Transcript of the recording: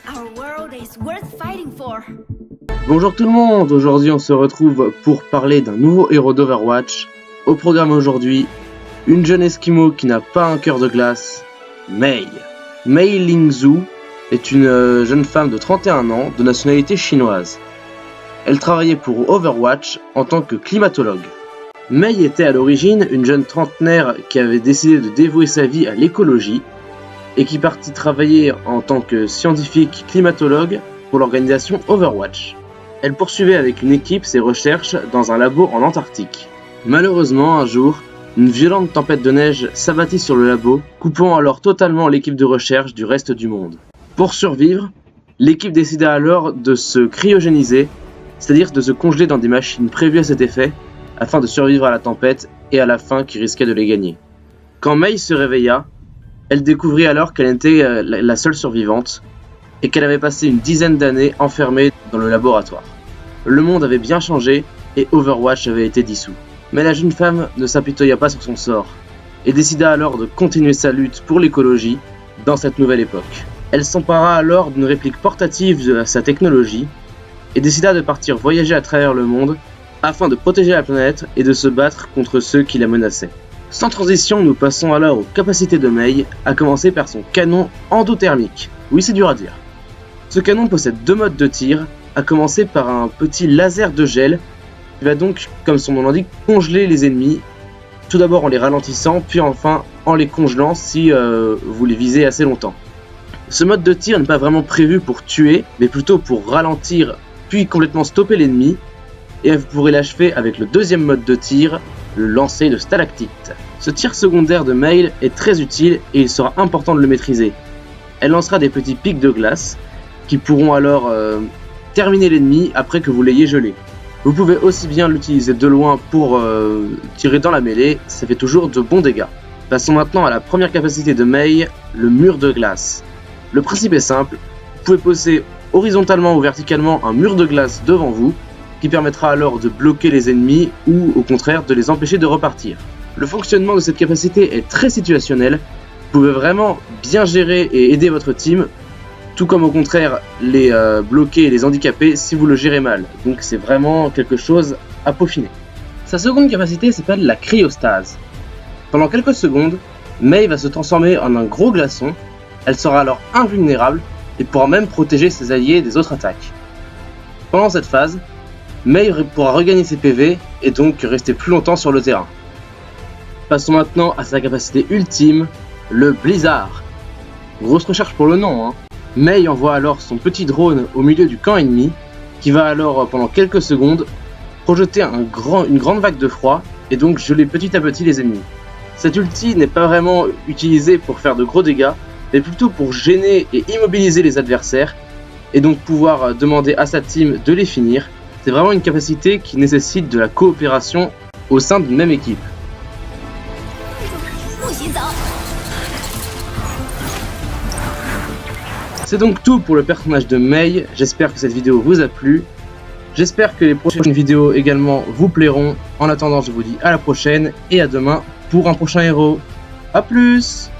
Our world is worth fighting for. Bonjour tout le monde, aujourd'hui on se retrouve pour parler d'un nouveau héros d'Overwatch. Au programme aujourd'hui, une jeune Esquimau qui n'a pas un cœur de glace, Mei. Mei Lingzhu est une jeune femme de 31 ans de nationalité chinoise. Elle travaillait pour Overwatch en tant que climatologue. Mei était à l'origine une jeune trentenaire qui avait décidé de dévouer sa vie à l'écologie et qui partit travailler en tant que scientifique climatologue pour l'organisation Overwatch. Elle poursuivait avec une équipe ses recherches dans un labo en Antarctique. Malheureusement, un jour, une violente tempête de neige s'abattit sur le labo, coupant alors totalement l'équipe de recherche du reste du monde. Pour survivre, l'équipe décida alors de se cryogéniser, c'est-à-dire de se congeler dans des machines prévues à cet effet, afin de survivre à la tempête et à la faim qui risquait de les gagner. Quand Mei se réveilla, elle découvrit alors qu'elle était la seule survivante et qu'elle avait passé une dizaine d'années enfermée dans le laboratoire. Le monde avait bien changé et Overwatch avait été dissous. Mais la jeune femme ne s'apitoya pas sur son sort et décida alors de continuer sa lutte pour l'écologie dans cette nouvelle époque. Elle s'empara alors d'une réplique portative de sa technologie et décida de partir voyager à travers le monde afin de protéger la planète et de se battre contre ceux qui la menaçaient. Sans transition, nous passons alors aux capacités de Mei, à commencer par son canon endothermique. Oui, c'est dur à dire. Ce canon possède deux modes de tir, à commencer par un petit laser de gel, qui va donc, comme son nom l'indique, congeler les ennemis, tout d'abord en les ralentissant, puis enfin en les congelant si vous les visez assez longtemps. Ce mode de tir n'est pas vraiment prévu pour tuer, mais plutôt pour ralentir, puis complètement stopper l'ennemi, et vous pourrez l'achever avec le deuxième mode de tir, le lancer de stalactites. Ce tir secondaire de Mei est très utile et il sera important de le maîtriser. Elle lancera des petits pics de glace qui pourront alors terminer l'ennemi après que vous l'ayez gelé. Vous pouvez aussi bien l'utiliser de loin pour tirer dans la mêlée, ça fait toujours de bons dégâts. Passons maintenant à la première capacité de Mei, le mur de glace. Le principe est simple, vous pouvez poser horizontalement ou verticalement un mur de glace devant vous, qui permettra alors de bloquer les ennemis ou au contraire de les empêcher de repartir. Le fonctionnement de cette capacité est très situationnel, vous pouvez vraiment bien gérer et aider votre team, tout comme au contraire les bloquer et les handicaper si vous le gérez mal, donc c'est vraiment quelque chose à peaufiner. Sa seconde capacité s'appelle la cryostase. Pendant quelques secondes, Mei va se transformer en un gros glaçon, elle sera alors invulnérable et pourra même protéger ses alliés des autres attaques. Pendant cette phase, Mei pourra regagner ses PV et donc rester plus longtemps sur le terrain. Passons maintenant à sa capacité ultime, le blizzard. Grosse recherche pour le nom, hein. Mei envoie alors son petit drone au milieu du camp ennemi, qui va alors pendant quelques secondes projeter une grande vague de froid et donc geler petit à petit les ennemis. Cette ulti n'est pas vraiment utilisée pour faire de gros dégâts, mais plutôt pour gêner et immobiliser les adversaires et donc pouvoir demander à sa team de les finir. C'est vraiment une capacité qui nécessite de la coopération au sein d'une même équipe. C'est donc tout pour le personnage de Mei, j'espère que cette vidéo vous a plu. J'espère que les prochaines vidéos également vous plairont. En attendant, je vous dis à la prochaine et à demain pour un prochain héros. A plus!